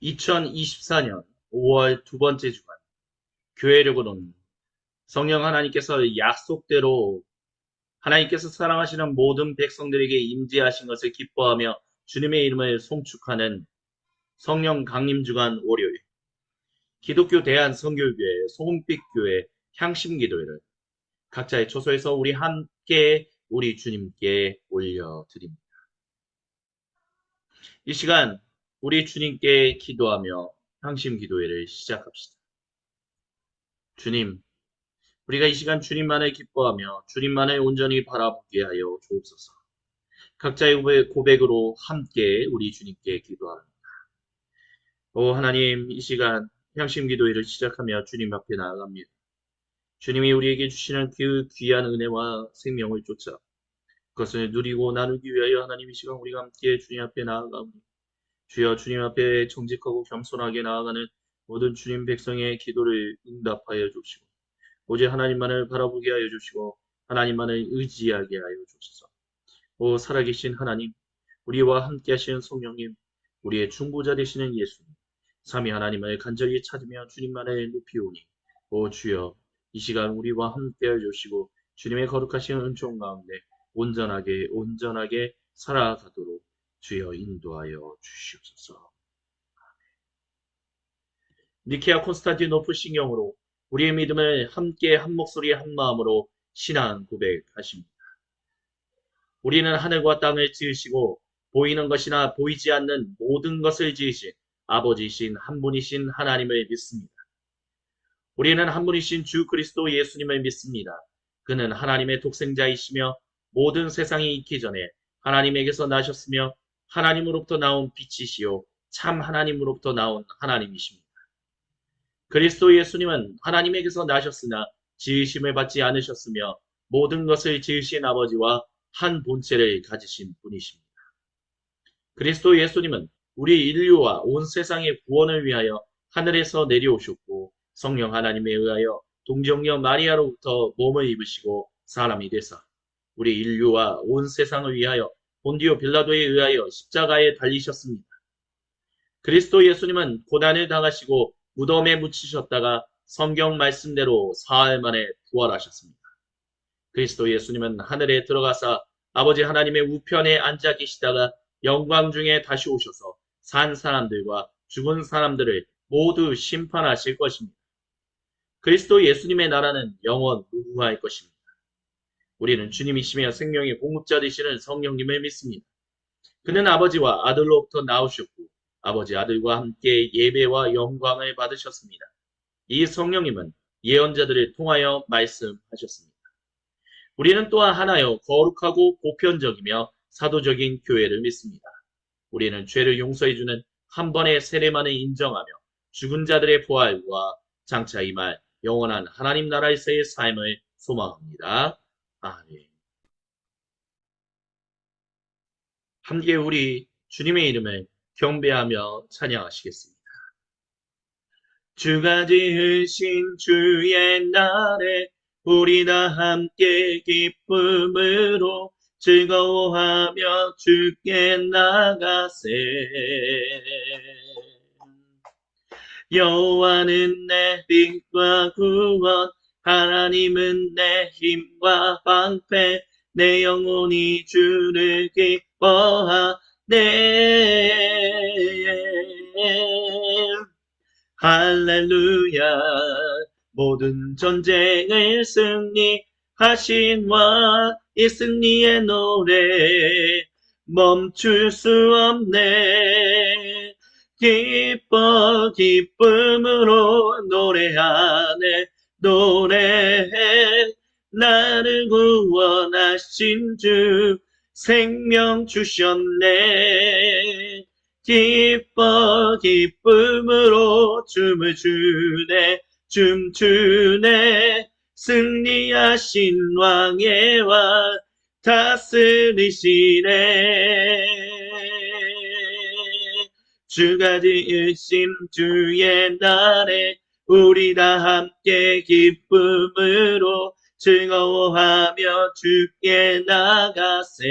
2024년 5월 두 번째 주간 교회력으로는 성령 하나님께서 약속대로 하나님께서 사랑하시는 모든 백성들에게 임재하신 것을 기뻐하며 주님의 이름을 송축하는 성령 강림 주간 월요일 기독교 대한선교교회 소금빛교회 향심기도회를 각자의 초소에서 우리 함께 우리 주님께 올려드립니다. 이 시간 우리 주님께 기도하며 향심기도회를 시작합시다. 주님, 우리가 이 시간 주님만을 기뻐하며 주님만을 온전히 바라보게 하여 주옵소서. 각자의 고백으로 함께 우리 주님께 기도합니다. 오 하나님, 이 시간 향심 기도회를 시작하며 주님 앞에 나아갑니다. 주님이 우리에게 주시는 그 귀한 은혜와 생명을 쫓아 그것을 누리고 나누기 위하여 하나님 이 시간 우리가 함께 주님 앞에 나아갑니다. 주여 주님 앞에 정직하고 겸손하게 나아가는 모든 주님 백성의 기도를 응답하여 주시고 오직 하나님만을 바라보게 하여 주시고 하나님만을 의지하게 하여 주소서. 오 살아계신 하나님, 우리와 함께 하시는 성령님, 우리의 중보자 되시는 예수님, 삼위 하나님을 간절히 찾으며 주님만을 높이오니 오 주여 이 시간 우리와 함께 하여 주시고 주님의 거룩하신 은총 가운데 온전하게 살아가도록 주여 인도하여 주시옵소서. 니케아 콘스탄티노플 신경으로 우리의 믿음을 함께 한 목소리 한 마음으로 신앙 고백하십니다. 우리는 하늘과 땅을 지으시고 보이는 것이나 보이지 않는 모든 것을 지으신 아버지이신 한 분이신 하나님을 믿습니다. 우리는 한 분이신 주 그리스도 예수님을 믿습니다. 그는 하나님의 독생자이시며 모든 세상이 있기 전에 하나님에게서 나셨으며 하나님으로부터 나온 빛이시요 참 하나님으로부터 나온 하나님이십니다. 그리스도 예수님은 하나님에게서 나셨으나 지으심을 받지 않으셨으며 모든 것을 지으신 아버지와 한 본체를 가지신 분이십니다. 그리스도 예수님은 우리 인류와 온 세상의 구원을 위하여 하늘에서 내려오셨고 성령 하나님에 의하여 동정녀 마리아로부터 몸을 입으시고 사람이 되사 우리 인류와 온 세상을 위하여 본디오 빌라도에 의하여 십자가에 달리셨습니다. 그리스도 예수님은 고난을 당하시고 무덤에 묻히셨다가 성경 말씀대로 사흘 만에 부활하셨습니다. 그리스도 예수님은 하늘에 들어가사 아버지 하나님의 우편에 앉아 계시다가 영광 중에 다시 오셔서 산 사람들과 죽은 사람들을 모두 심판하실 것입니다. 그리스도 예수님의 나라는 영원 무궁할 것입니다. 우리는 주님이시며 생명의 공급자 되시는 성령님을 믿습니다. 그는 아버지와 아들로부터 나오셨고 아버지 아들과 함께 예배와 영광을 받으셨습니다. 이 성령님은 예언자들을 통하여 말씀하셨습니다. 우리는 또한 하나여 거룩하고 보편적이며 사도적인 교회를 믿습니다. 우리는 죄를 용서해주는 한 번의 세례만을 인정하며 죽은 자들의 부활과 장차 임할 영원한 하나님 나라에서의 삶을 소망합니다. 아멘. 함께 우리 주님의 이름을 경배하며 찬양하시겠습니다. 주가 지으신 주의 날에 우리 다 함께 기쁨으로 즐거워하며 주께 나가세. 여호와는 내 빛과 구원, 하나님은 내 힘과 방패, 내 영혼이 주를 기뻐하네. 할렐루야. 모든 전쟁을 승리하신 왕, 이 승리의 노래 멈출 수 없네. 기뻐 기쁨으로 노래하네. 노래해. 나를 구원하신 주 생명 주셨네. 기뻐 기쁨으로 춤을 추네. 춤추네. 승리하신 왕의 왕 다스리시네. 주가 지으신 주의 날에 우리 다 함께 기쁨으로 즐거워하며 주께 나가세.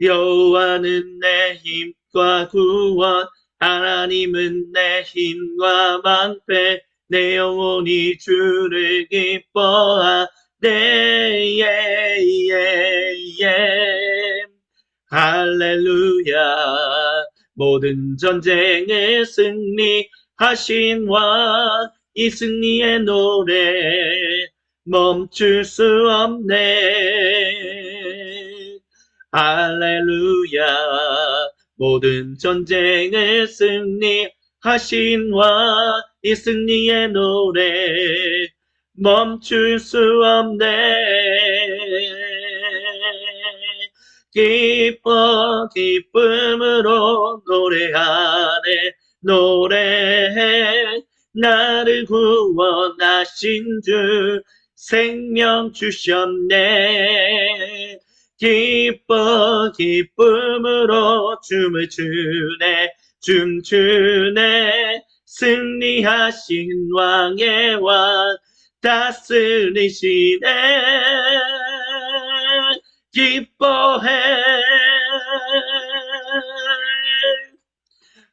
여호와는 내 힘 빛과 구원 하나님은 내 힘과 방패 내 영혼이 주를 기뻐하네 할렐루야 모든 전쟁의 승리하신 왕 이 승리의 노래 멈출 수 없네 할렐루야 모든 전쟁의 승리하신 왕 이 승리의 노래 멈출 수 없네 기뻐 기쁨으로 노래하네 노래해 나를 구원하신 주 생명 주셨네 기뻐 기쁨으로 춤을 추네 춤추네 승리하신 왕의 왕 다스리시네 기뻐해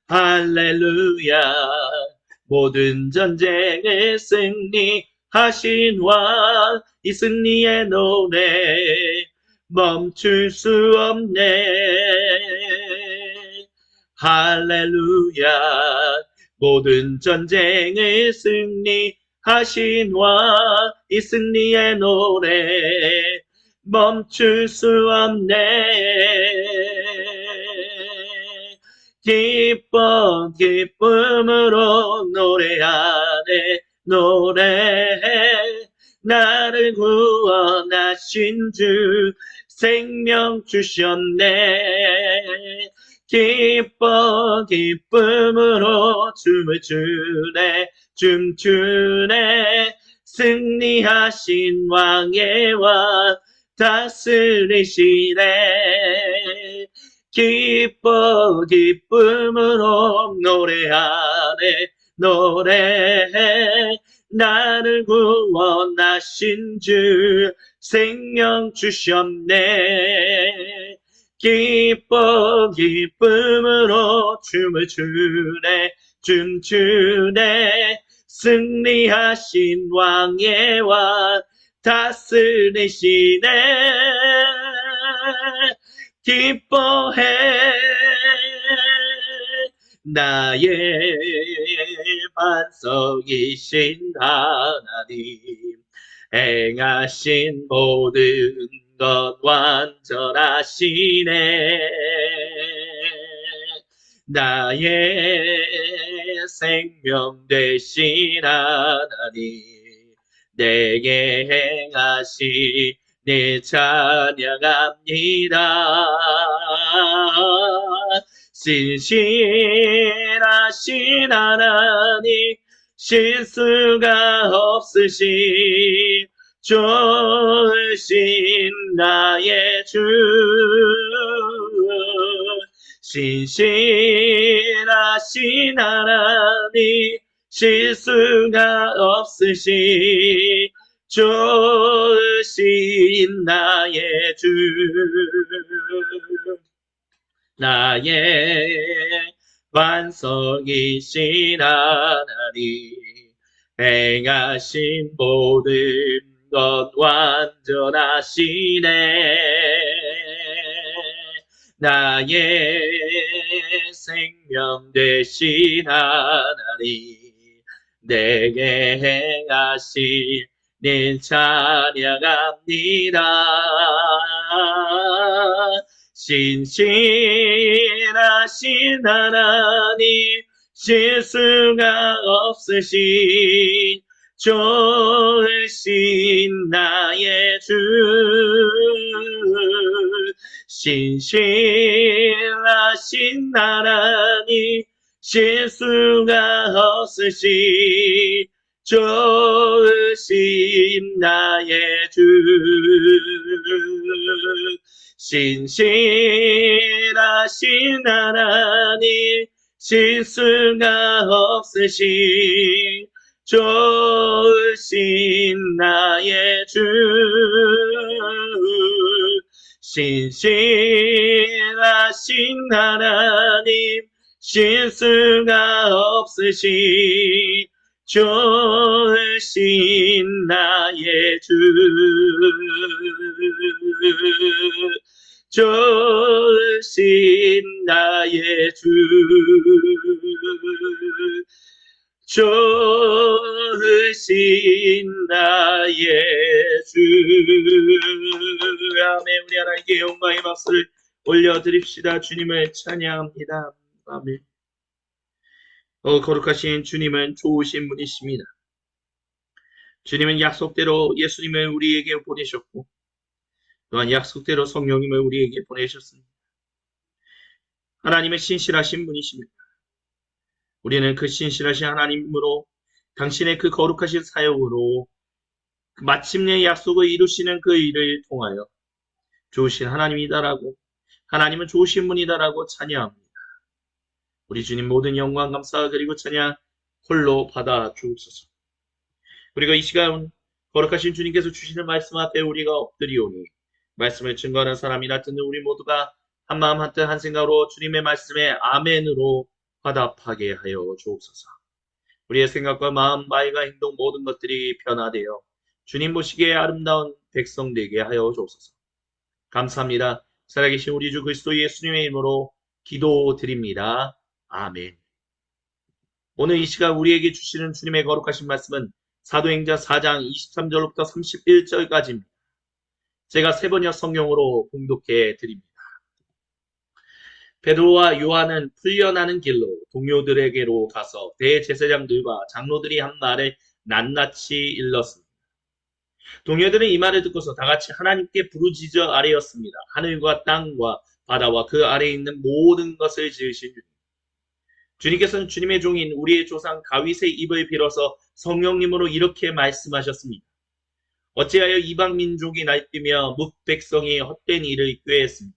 할렐루야 모든 전쟁의 승리하신 왕 이 승리의 노래 멈출 수 없네 할렐루야 모든 전쟁의 승리하신 왕 이 승리의 노래 멈출 수 없네 기뻐 기쁨으로 노래하네 노래해 나를 구원하신 주 생명 주셨네 기뻐 기쁨으로 춤을 추네 춤추네 승리하신 왕의 왕 다스리시네 기뻐 기쁨으로 노래하네 노래해 나를 구원하신 주 생명 주셨네 기뻐 기쁨으로 춤을 추네 춤추네 승리하신 왕의 왕 다스리시네 기뻐해 나의 반석이신 하나님 행하신 모든 것 완전하시네 나의 생명 되신 하나님 내게 행하신 네 찬양합니다 신실하신 하나님 실수가 없으신 좋으신 나의 주 신실하신 하나님 실수가 없으신 좋으신 나의 주 나의 반석이신 하나님 행하신 모든 것 완전하시네 나의 생명 되신 하나님 내게 행하신 네 찬양합니다 신실하신 하나님 실수가 없으신 좋으신 나의 주 신실하신 하나님 실수가 없으신 좋으신 나의 주 신실하신 하나님 실수가 없으신 좋으신 나의 주 신실하신 하나님, 실수가 없으신 좋으신 나의 주, 좋으신 나의 주, 좋으신 나의 주. 아멘. 우리 하나님께 영광의 박수를 올려드립시다. 주님을 찬양합니다. 아멘. 거룩하신 주님은 좋으신 분이십니다. 주님은 약속대로 예수님을 우리에게 보내셨고 또한 약속대로 성령님을 우리에게 보내셨습니다. 하나님의 신실하신 분이십니다. 우리는 그 신실하신 하나님으로 당신의 그 거룩하신 사역으로 마침내 약속을 이루시는 그 일을 통하여 좋으신 하나님이다라고, 하나님은 좋으신 분이다라고 찬양합니다. 우리 주님 모든 영광 감사 그리고 찬양 홀로 받아 주옵소서. 그리고 이 시간 거룩하신 주님께서 주시는 말씀 앞에 우리가 엎드리오니 말씀을 증거하는 사람이나 듣는 우리 모두가 한마음 한뜻 한 생각으로 주님의 말씀에 아멘으로 화답하게 하여 주옵소서. 우리의 생각과 마음, 말과 행동 모든 것들이 변화되어 주님 보시기에 아름다운 백성 되게 하여 주옵소서. 감사합니다. 살아계신 우리 주 그리스도 예수님의 이름으로 기도드립니다. 아멘. 오늘 이 시간 우리에게 주시는 주님의 거룩하신 말씀은 사도행전 4장 23절부터 31절까지입니다. 제가 세 번역 성경으로 봉독해 드립니다. 베드로와 요한은 풀려나는 길로 동료들에게로 가서 대제사장들과 장로들이 한 말을 낱낱이 일렀습니다. 동료들은 이 말을 듣고서 다같이 하나님께 부르짖어 아뢰었습니다. 하늘과 땅과 바다와 그 아래에 있는 모든 것을 지으신 주님. 주님께서는 주님의 종인 우리의 조상 다윗의 입을 빌어서 성령님으로 이렇게 말씀하셨습니다. 어찌하여 이방 민족이 날뛰며 뭇백성이 헛된 일을 꾀했습니까?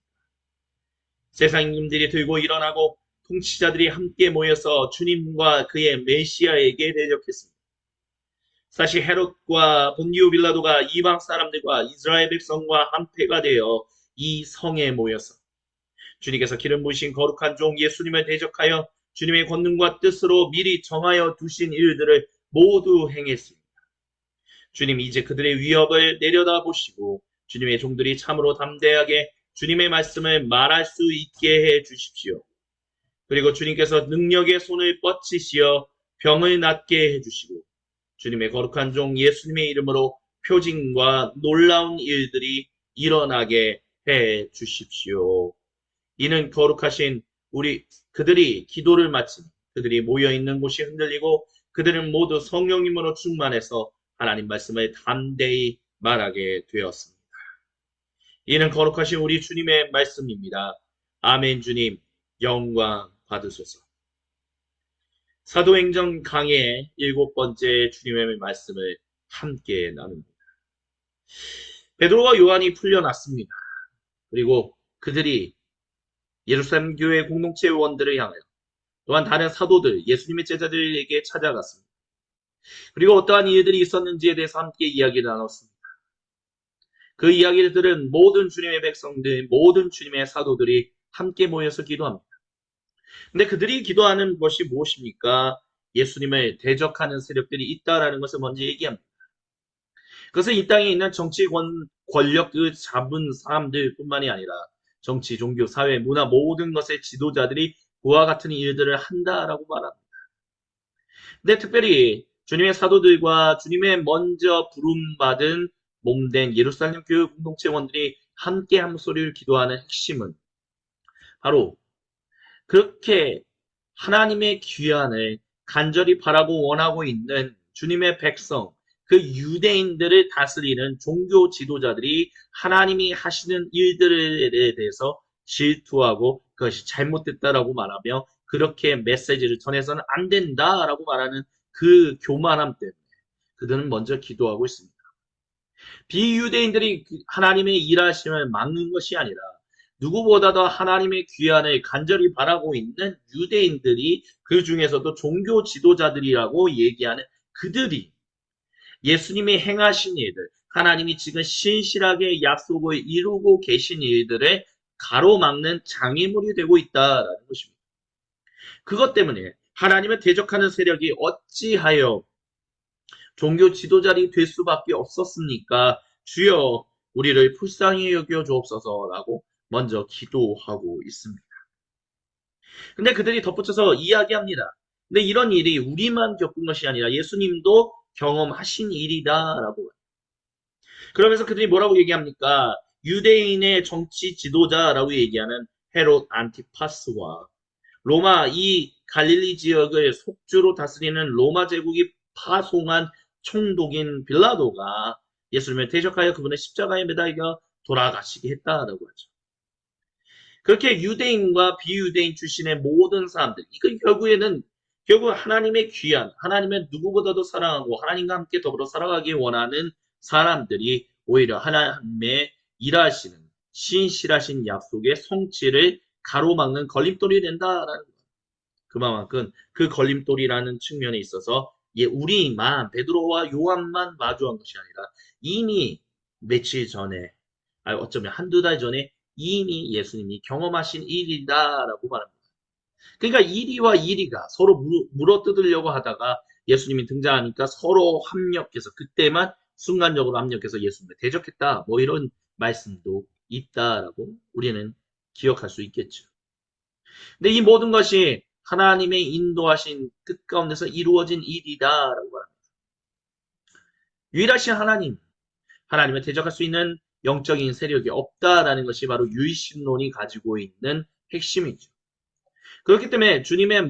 세상님들이 들고 일어나고 통치자들이 함께 모여서 주님과 그의 메시아에게 대적했습니다. 사실 헤롯과 본디오 빌라도가 이방 사람들과 이스라엘 백성과 한패가 되어 이 성에 모여서 주님께서 기름 부으신 거룩한 종 예수님을 대적하여 주님의 권능과 뜻으로 미리 정하여 두신 일들을 모두 행했습니다. 주님 이제 그들의 위협을 내려다보시고 주님의 종들이 참으로 담대하게 주님의 말씀을 말할 수 있게 해 주십시오. 그리고 주님께서 능력의 손을 뻗치시어 병을 낫게 해 주시고 주님의 거룩한 종 예수님의 이름으로 표징과 놀라운 일들이 일어나게 해 주십시오. 이는 거룩하신 그들이 기도를 마치니 그들이 모여있는 곳이 흔들리고 그들은 모두 성령님으로 충만해서 하나님 말씀을 담대히 말하게 되었습니다. 이는 거룩하신 우리 주님의 말씀입니다. 아멘. 주님 영광 받으소서. 사도행전 강의 7번째 주님의 말씀을 함께 나눕니다. 베드로와 요한이 풀려났습니다. 그리고 그들이 예루살렘 교회 공동체 의원들을 향하여 또한 다른 사도들, 예수님의 제자들에게 찾아갔습니다. 그리고 어떠한 일들이 있었는지에 대해서 함께 이야기를 나눴습니다. 그 이야기를 들은 모든 주님의 백성들, 모든 주님의 사도들이 함께 모여서 기도합니다. 근데 그들이 기도하는 것이 무엇입니까? 예수님을 대적하는 세력들이 있다라는 것을 먼저 얘기합니다. 그것은 이 땅에 있는 정치 권력 그 잡은 사람들뿐만이 아니라 정치, 종교, 사회, 문화 모든 것의 지도자들이 그와 같은 일들을 한다라고 말합니다. 근데 특별히 주님의 사도들과 주님의 먼저 부름받은 몸된 예루살렘 교회 공동체원들이 함께 한 소리를 기도하는 핵심은 바로 그렇게 하나님의 귀환을 간절히 바라고 원하고 있는 주님의 백성, 그 유대인들을 다스리는 종교 지도자들이 하나님이 하시는 일들에 대해서 질투하고 그것이 잘못됐다라고 말하며 그렇게 메시지를 전해서는 안 된다라고 말하는 그 교만함 때문에 그들은 먼저 기도하고 있습니다. 비유대인들이 하나님의 일하심을 막는 것이 아니라 누구보다도 하나님의 귀환을 간절히 바라고 있는 유대인들이 그 중에서도 종교 지도자들이라고 얘기하는 그들이 예수님이 행하신 일들, 하나님이 지금 신실하게 약속을 이루고 계신 일들을 가로막는 장애물이 되고 있다라는 것입니다. 그것 때문에 하나님을 대적하는 세력이 어찌하여 종교 지도자리 될 수밖에 없었습니까? 주여 우리를 불쌍히 여겨 주옵소서라고 먼저 기도하고 있습니다. 근데 그들이 덧붙여서 이야기합니다. 근데 이런 일이 우리만 겪은 것이 아니라 예수님도 경험하신 일이다라고. 그러면서 그들이 뭐라고 얘기합니까? 유대인의 정치 지도자라고 얘기하는 헤롯 안티파스와 로마 이 갈릴리 지역을 속주로 다스리는 로마 제국이 파송한 총독인 빌라도가 예수님을 대적하여 그분의 십자가에 매달려 돌아가시게 했다라고 하죠. 그렇게 유대인과 비유대인 출신의 모든 사람들, 이건 결국 하나님의 귀한, 하나님의 누구보다도 사랑하고 하나님과 함께 더불어 살아가기 원하는 사람들이 오히려 하나님의 일하시는 신실하신 약속의 성취를 가로막는 걸림돌이 된다라는 거예요. 그만큼 그 걸림돌이라는 측면에 있어서 우리만 베드로와 요한만 마주한 것이 아니라 이미 며칠 전에 어쩌면 한두 달 전에 이미 예수님이 경험하신 일이다라고 말합니다. 그러니까 이리와 이리가 서로 물어뜯으려고 하다가 예수님이 등장하니까 서로 합력해서 그때만 순간적으로 합력해서 예수님을 대적했다. 뭐 이런 말씀도 있다라고 우리는 기억할 수 있겠죠. 근데 이 모든 것이 하나님의 인도하신 뜻 가운데서 이루어진 일이다라고 말합니다. 유일하신 하나님을 대적할 수 있는 영적인 세력이 없다라는 것이 바로 유일신론이 가지고 있는 핵심이죠. 그렇기 때문에 주님의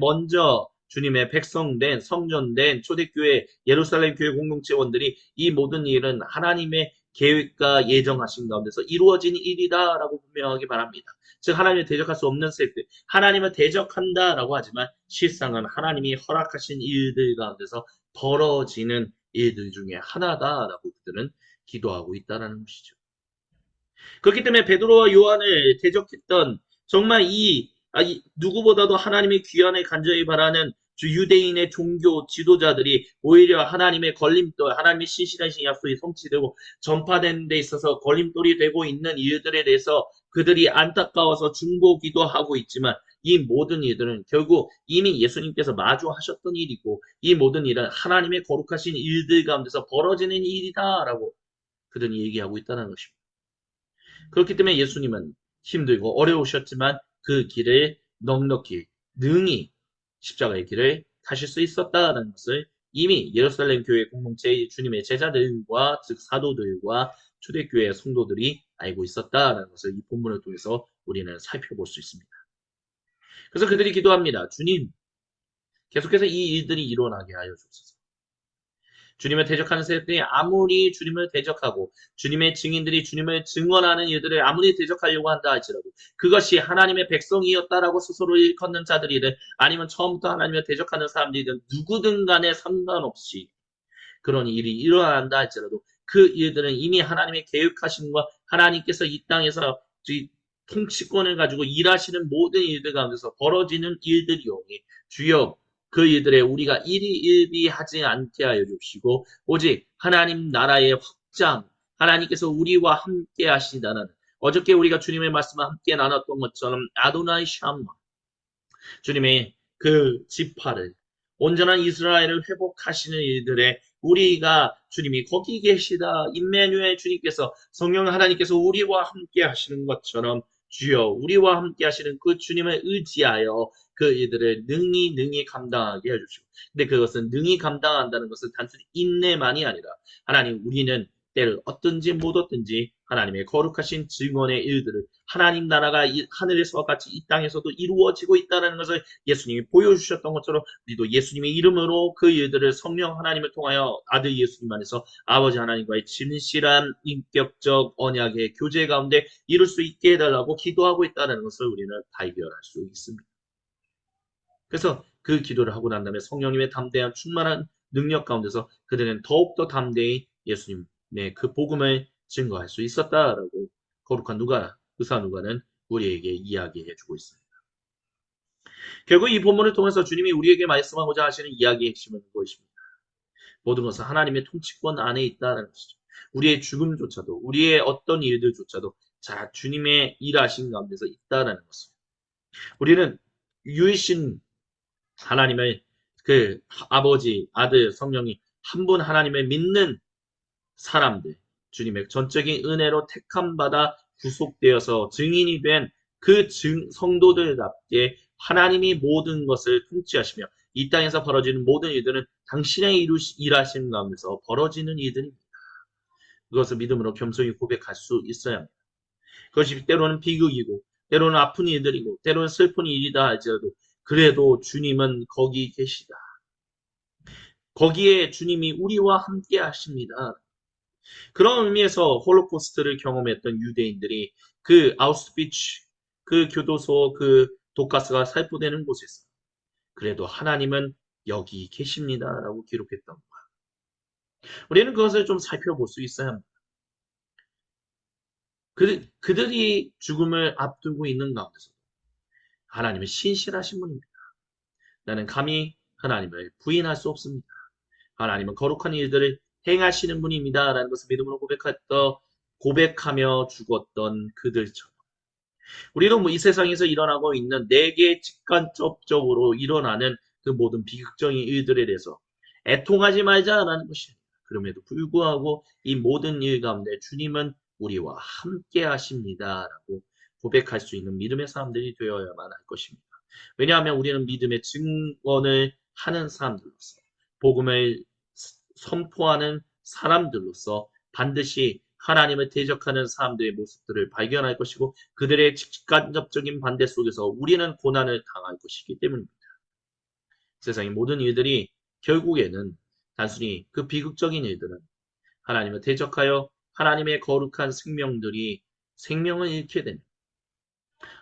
백성된 성전된 초대교회 예루살렘 교회 공동체원들이 이 모든 일은 하나님의 계획과 예정하신 가운데서 이루어진 일이다라고 분명하게 말합니다. 즉 하나님을 대적할 수 없는 세력들, 하나님을 대적한다라고 하지만 실상은 하나님이 허락하신 일들 가운데서 벌어지는 일들 중에 하나다라고 그들은 기도하고 있다는 것이죠. 그렇기 때문에 베드로와 요한을 대적했던 정말 누구보다도 하나님의 귀환을 간절히 바라는 유대인의 종교 지도자들이 오히려 하나님의 걸림돌, 하나님의 신실하신 약속이 성취되고 전파되는 데 있어서 걸림돌이 되고 있는 일들에 대해서 그들이 안타까워서 중보기도 하고 있지만 이 모든 일들은 결국 이미 예수님께서 마주하셨던 일이고 이 모든 일은 하나님의 거룩하신 일들 가운데서 벌어지는 일이다라고 그들이 얘기하고 있다는 것입니다. 그렇기 때문에 예수님은 힘들고 어려우셨지만 그 길을 넉넉히 능히 십자가의 길을 가실 수 있었다는 것을 이미 예루살렘 교회 공동체의 주님의 제자들과 즉 사도들과 초대교회 성도들이 알고 있었다는 것을 이 본문을 통해서 우리는 살펴볼 수 있습니다. 그래서 그들이 기도합니다. 주님, 계속해서 이 일들이 일어나게 하여 주옵소서. 주님을 대적하는 세력들이 아무리 주님을 대적하고 주님의 증인들이 주님을 증언하는 일들을 아무리 대적하려고 한다 할지라도 그것이 하나님의 백성이었다라고 스스로 일컫는 자들이든 아니면 처음부터 하나님을 대적하는 사람들이든 누구든 간에 상관없이 그런 일이 일어난다 할지라도 그 일들은 이미 하나님의 계획하심과 하나님께서 이 땅에서 통치권을 가지고 일하시는 모든 일들 가운데서 벌어지는 일들이오니 주여 그 일들에 우리가 일희일비하지 않게 하여 주시고 오직 하나님 나라의 확장 하나님께서 우리와 함께 하시다는 어저께 우리가 주님의 말씀을 함께 나눴던 것처럼 아도나이 샴마 주님의 그 지파를 온전한 이스라엘을 회복하시는 일들에 우리가 주님이 거기 계시다 임마누엘 주님께서 성령 하나님께서 우리와 함께 하시는 것처럼 주여 우리와 함께 하시는 그 주님을 의지하여 그 일들을 능히 감당하게 해주시고 근데 그것은 능히 감당한다는 것은 단순히 인내만이 아니라 하나님 우리는 때를 얻든지 못 얻든지 하나님의 거룩하신 증언의 일들을 하나님 나라가 하늘에서와 같이 이 땅에서도 이루어지고 있다는 것을 예수님이 보여주셨던 것처럼 우리도 예수님의 이름으로 그 일들을 성령 하나님을 통하여 아들 예수님 안에서 아버지 하나님과의 진실한 인격적 언약의 교제 가운데 이룰 수 있게 해달라고 기도하고 있다는 것을 우리는 발견할 수 있습니다. 그래서 그 기도를 하고 난 다음에 성령님의 담대한 충만한 능력 가운데서 그들은 더욱더 담대히 예수님의 그 복음을 증거할 수 있었다라고 거룩한 의사 누가는 우리에게 이야기해 주고 있습니다. 결국 이 본문을 통해서 주님이 우리에게 말씀하고자 하시는 이야기의 핵심은 무엇입니까? 모든 것은 하나님의 통치권 안에 있다는 것이죠. 우리의 죽음조차도, 우리의 어떤 일들조차도 자, 주님의 일하신 가운데서 있다라는 것을. 우리는 유일신 하나님을 그 아버지, 아들, 성령이 한 분 하나님을 믿는 사람들, 주님의 전적인 은혜로 택함받아 구속되어서 증인이 된 그 성도들답게 하나님이 모든 것을 통치하시며 이 땅에서 벌어지는 모든 일들은 당신의 일하심 가운데서 벌어지는 일들입니다. 그것을 믿음으로 겸손히 고백할 수 있어야 합니다. 그것이 때로는 비극이고 때로는 아픈 일들이고 때로는 슬픈 일이다 할지라도 그래도 주님은 거기 계시다. 거기에 주님이 우리와 함께 하십니다. 그런 의미에서 홀로코스트를 경험했던 유대인들이 그 아우슈비츠, 그 교도소, 그 독가스가 살포되는 곳에서 그래도 하나님은 여기 계십니다라고 기록했던 거야. 우리는 그것을 좀 살펴볼 수 있어야 합니다. 그들이 죽음을 앞두고 있는 가운데서 하나님은 신실하신 분입니다. 나는 감히 하나님을 부인할 수 없습니다. 하나님은 거룩한 일들을 행하시는 분입니다. 라는 것을 믿음으로 고백하며 죽었던 그들처럼 우리도 뭐 이 세상에서 일어나고 있는 내게 직간접적으로 일어나는 그 모든 비극적인 일들에 대해서 애통하지 말자라는 것입니다. 그럼에도 불구하고 이 모든 일 가운데 주님은 우리와 함께 하십니다. 라고 고백할 수 있는 믿음의 사람들이 되어야만 할 것입니다. 왜냐하면 우리는 믿음의 증언을 하는 사람들로서 복음을 선포하는 사람들로서 반드시 하나님을 대적하는 사람들의 모습들을 발견할 것이고 그들의 직간접적인 반대 속에서 우리는 고난을 당할 것이기 때문입니다. 세상의 모든 일들이 결국에는 단순히 그 비극적인 일들은 하나님을 대적하여 하나님의 거룩한 생명들이 생명을 잃게 되는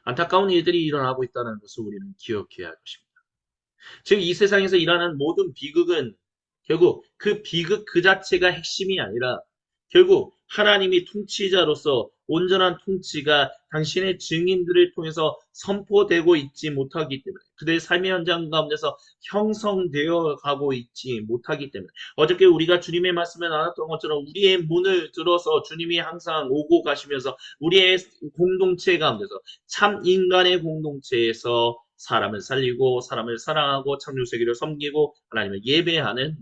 안타까운 일들이 일어나고 있다는 것을 우리는 기억해야 할 것입니다. 즉 이 세상에서 일어나는 모든 비극은 결국 그 비극 그 자체가 핵심이 아니라 결국 하나님이 통치자로서 온전한 통치가 당신의 증인들을 통해서 선포되고 있지 못하기 때문에 그들의 삶의 현장 가운데서 형성되어 가고 있지 못하기 때문에 어저께 우리가 주님의 말씀에 나눴던 것처럼 우리의 문을 들어서 주님이 항상 오고 가시면서 우리의 공동체 가운데서 참 인간의 공동체에서 사람을 살리고 사람을 사랑하고 창조세계를 섬기고 하나님을 예배하는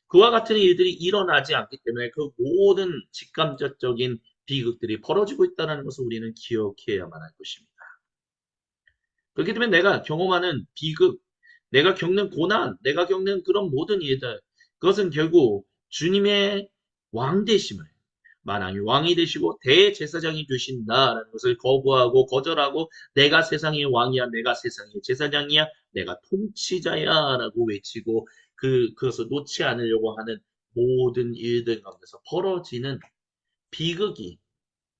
그와 같은 일들이 일어나지 않기 때문에 그 모든 직감적인 비극들이 벌어지고 있다는 것을 우리는 기억해야만 할 것입니다. 그렇기 때문에 내가 경험하는 비극, 내가 겪는 고난, 내가 겪는 그런 모든 일들, 그것은 결국 주님의 왕 되심을 만왕의 왕이 되시고 대제사장이 되신다라는 것을 거부하고 거절하고 내가 세상의 왕이야, 내가 세상의 제사장이야, 내가 통치자야라고 외치고 그것을 놓지 않으려고 하는 모든 일들 가운데서 벌어지는 비극이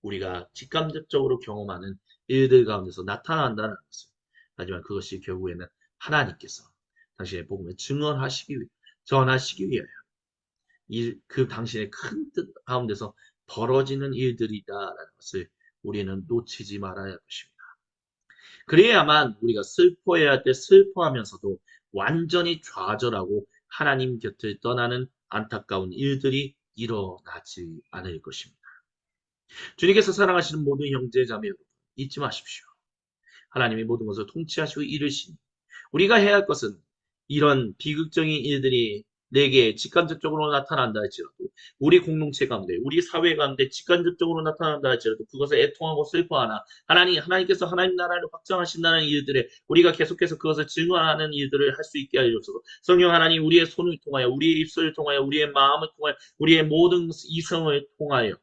우리가 직간접적으로 경험하는 일들 가운데서 나타난다는 것을. 하지만 그것이 결국에는 하나님께서 당신의 복음을 전하시기 위하여 그 당신의 큰 뜻 가운데서 벌어지는 일들이다라는 것을 우리는 놓치지 말아야 할 것입니다. 그래야만 우리가 슬퍼해야 할 때 슬퍼하면서도 완전히 좌절하고 하나님 곁을 떠나는 안타까운 일들이 일어나지 않을 것입니다. 주님께서 사랑하시는 모든 형제 자매 여러분 잊지 마십시오. 하나님이 모든 것을 통치하시고 이르시니 우리가 해야 할 것은 이런 비극적인 일들이 내게 직간접적으로 나타난다 할지라도 우리 공동체 가운데 우리 사회 가운데 직간접적으로 나타난다 할지라도 그것을 애통하고 슬퍼하나 하나님께서 하나님 나라를 확장하신다는 일들에 우리가 계속해서 그것을 증언하는 일들을 할 수 있게 하여주소서. 성령 하나님 우리의 손을 통하여 우리의 입술을 통하여 우리의 마음을 통하여 우리의 모든 이성을 통하여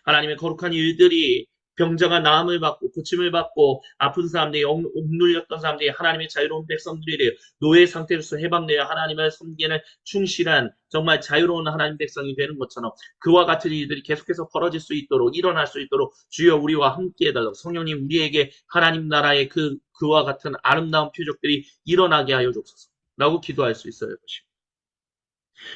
하나님의 거룩한 일들이 병자가 나음을 받고 고침을 받고 아픈 사람들이 억눌렸던 사람들이 하나님의 자유로운 백성들이 노예 상태로서 해방되어 하나님을 섬기는 충실한 정말 자유로운 하나님 백성이 되는 것처럼 그와 같은 일들이 계속해서 벌어질 수 있도록 일어날 수 있도록 주여 우리와 함께 해달라고 성령님 우리에게 하나님 나라의 그와 같은 아름다운 표적들이 일어나게 하여 주옵소서 라고 기도할 수 있어야 할 것입니다.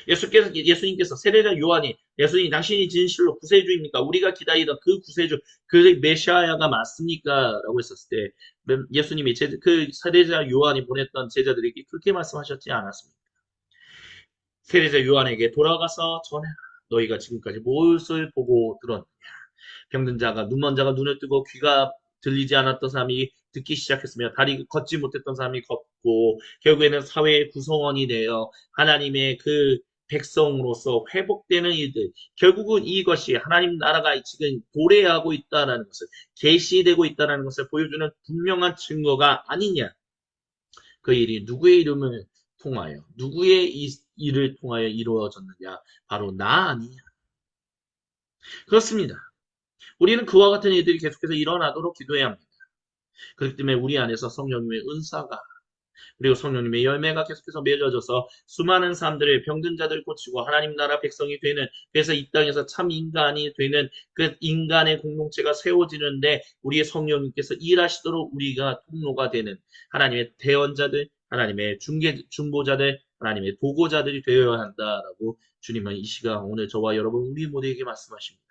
예수님께서 세례자 요한이 예수님 당신이 진실로 구세주입니까? 우리가 기다리던 그 구세주, 그 메시아가 맞습니까? 라고 했었을 때 예수님이 그 세례자 요한이 보냈던 제자들에게 그렇게 말씀하셨지 않았습니까? 세례자 요한에게 돌아가서 전해라. 너희가 지금까지 무엇을 보고 들었느냐? 병든 자가 눈먼 자가 눈을 뜨고 귀가 들리지 않았던 사람이 듣기 시작했으며 다리 걷지 못했던 사람이 걷고 결국에는 사회의 구성원이 되어 하나님의 그 백성으로서 회복되는 일들 결국은 이것이 하나님 나라가 지금 도래하고 있다는 것을 계시되고 있다는 것을 보여주는 분명한 증거가 아니냐. 그 일이 누구의 이름을 통하여 누구의 일을 통하여 이루어졌느냐. 바로 나 아니냐. 그렇습니다. 우리는 그와 같은 일들이 계속해서 일어나도록 기도해야 합니다. 그렇기 때문에 우리 안에서 성령님의 은사가 그리고 성령님의 열매가 계속해서 맺어져서 수많은 사람들의 병든 자들을 고치고 하나님 나라 백성이 되는 그래서 이 땅에서 참 인간이 되는 그 인간의 공동체가 세워지는데 우리의 성령님께서 일하시도록 우리가 통로가 되는 하나님의 대언자들 하나님의 중보자들 하나님의 도고자들이 되어야 한다라고 주님은 이 시간 오늘 저와 여러분 우리 모두에게 말씀하십니다.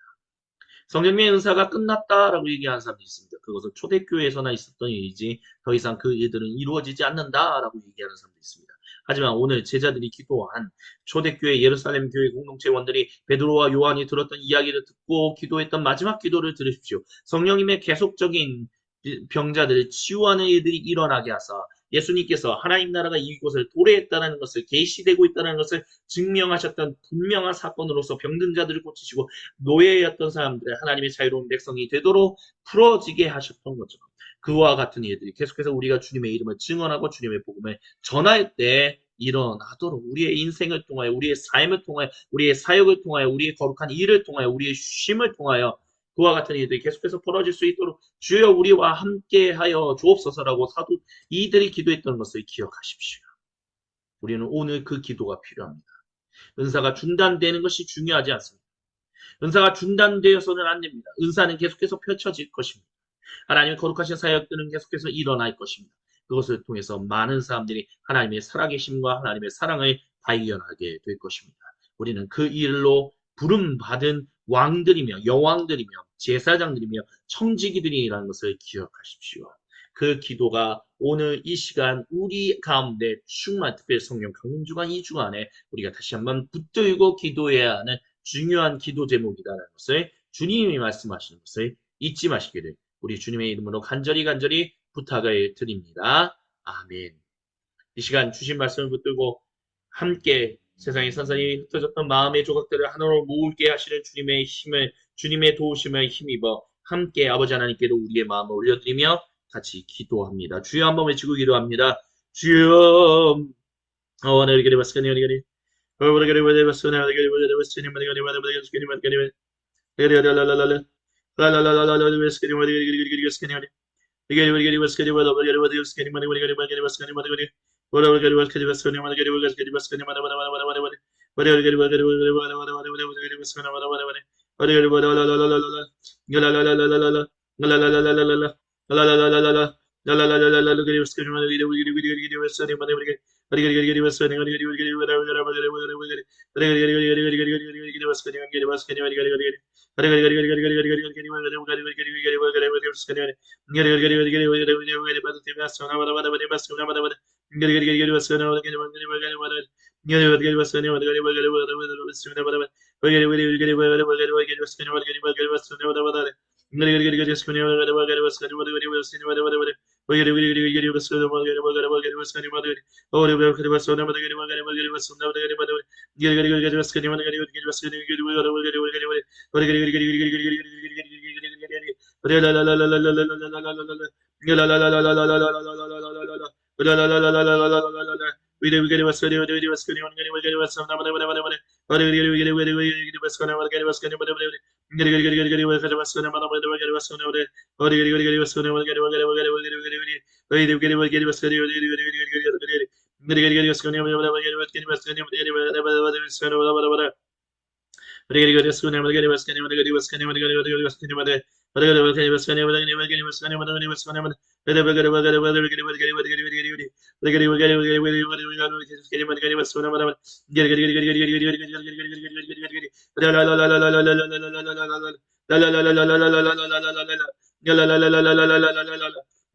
성령님의 은사가 끝났다라고 얘기하는 사람도 있습니다. 그것은 초대교회에서나 있었던 일이지 더 이상 그 일들은 이루어지지 않는다라고 얘기하는 사람도 있습니다. 하지만 오늘 제자들이 기도한 초대교회 예루살렘 교회 공동체원들이 베드로와 요한이 들었던 이야기를 듣고 기도했던 마지막 기도를 들으십시오. 성령님의 계속적인 병자들을 치유하는 일들이 일어나게 하사 예수님께서 하나님 나라가 이곳을 도래했다는 것을 계시되고 있다는 것을 증명하셨던 분명한 사건으로서 병든 자들을 고치시고 노예였던 사람들의 하나님의 자유로운 백성이 되도록 풀어지게 하셨던 것처럼 그와 같은 일들이 계속해서 우리가 주님의 이름을 증언하고 주님의 복음을 전할 때 일어나도록 우리의 인생을 통하여 우리의 삶을 통하여 우리의 사역을 통하여 우리의 거룩한 일을 통하여 우리의 쉼을 통하여 그와 같은 일들이 계속해서 벌어질 수 있도록 주여 우리와 함께하여 주옵소서라고 사도 이들이 기도했던 것을 기억하십시오. 우리는 오늘 그 기도가 필요합니다. 은사가 중단되는 것이 중요하지 않습니다. 은사가 중단되어서는 안 됩니다. 은사는 계속해서 펼쳐질 것입니다. 하나님의 거룩하신 사역들은 계속해서 일어날 것입니다. 그것을 통해서 많은 사람들이 하나님의 살아계심과 하나님의 사랑을 발견하게 될 것입니다. 우리는 그 일로 부름받은 왕들이며 여왕들이며 제사장들이며 청지기들이라는 것을 기억하십시오. 그 기도가 오늘 이 시간 우리 가운데 충만 특별 성령 강림 주간 이 주간에 우리가 다시 한번 붙들고 기도해야 하는 중요한 기도 제목이라는 것을 주님이 말씀하시는 것을 잊지 마시기를 우리 주님의 이름으로 간절히 부탁을 드립니다. 아멘. 이 시간 주신 말씀을 붙들고 함께 세상에 산산이 흩어졌던 마음의 조각들을 하나로 모을게 하시는 주님의 힘을 주님의 도우심을 힘입어 함께 아버지 하나님께로 우리의 마음을 올려드리며 같이 기도합니다. 주여 한번 외치고 기도합니다. 주여 어원을 바스카니 어리가리 어리가리 바스카니 어리가리 바스카니 어리가리 바스카니 어리가리 라라라라라라 라라라라라라 바스카니 어리가리 바스카니 어리 어리가리 바스카니 어리가리 바스카니 어리가리 바스카니 어리가리 어리가리 바스카니 바스카니 어리가리 바스카니 마라마라마라마라마라 어리가리 어리가리 바스카니 마라마라마라 어리가리 라라라라라라 라라라라라라 라라라라라라 라라라라라라 라라라라라라 그리 바스카니 마라마라 그리 바스카니 마라마라 어리가리 바스카니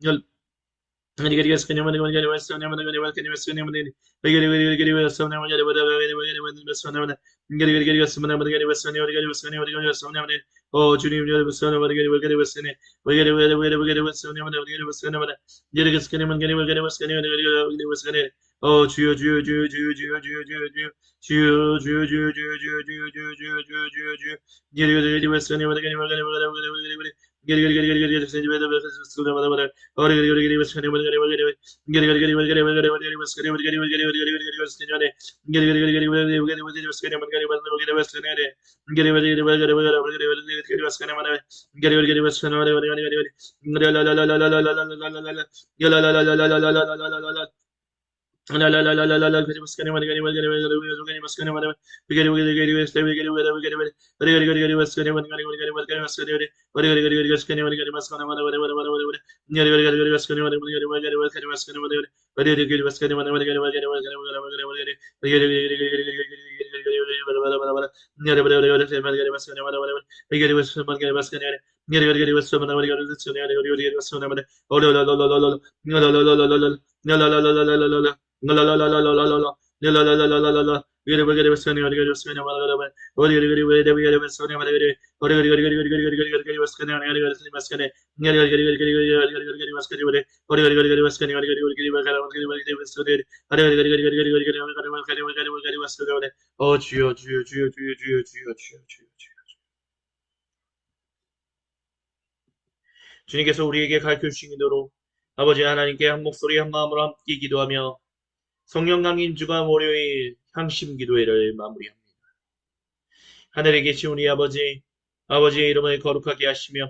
어리가리 어, 주님, 어, 주여, 주여, 주여, 주여, 주여, 주여, 주여, 주여. 주여 주여 주여 주여 주여 주여 주여 주여 주여 주여 주여 어, 주여, 주여, 주여, 주여, 주여, 주여, 주여, 주여, 주여. 주님께서 우리에게 가르쳐 주신 대로 아버지 하나님께 한 목소리 한 마음으로 함께 기도하며 성령 강림 주간 월요일 향심 기도회를 마무리합니다. 하늘에 계신 우리 아버지, 아버지의 이름을 거룩하게 하시며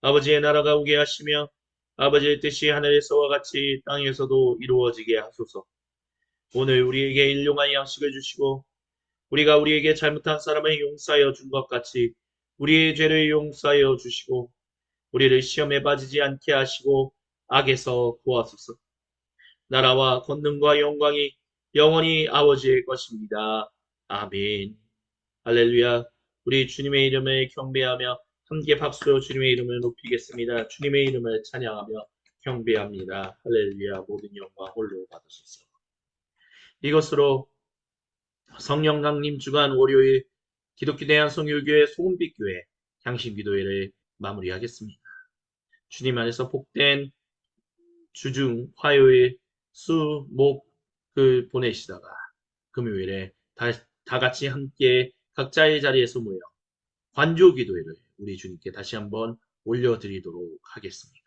아버지의 나라가 오게 하시며 아버지의 뜻이 하늘에서와 같이 땅에서도 이루어지게 하소서. 오늘 우리에게 일용할 양식을 주시고 우리가 우리에게 잘못한 사람을 용서하여 준 것 같이 우리의 죄를 용서하여 주시고 우리를 시험에 빠지지 않게 하시고 악에서 구하소서. 나라와 권능과 영광이 영원히 아버지의 것입니다. 아멘. 할렐루야. 우리 주님의 이름을 경배하며 함께 박수로 주님의 이름을 높이겠습니다. 주님의 이름을 찬양하며 경배합니다. 할렐루야. 모든 영광 홀로 받으소서. 이것으로 성령 강림 주간 월요일 기독교 대한성결교회 소금빛교회 향신기도회를 마무리하겠습니다. 주님 안에서 복된 주중 화요일 수, 목, 을 보내시다가 금요일에 다 같이 함께 각자의 자리에서 모여 관조 기도회를 우리 주님께 다시 한번 올려드리도록 하겠습니다.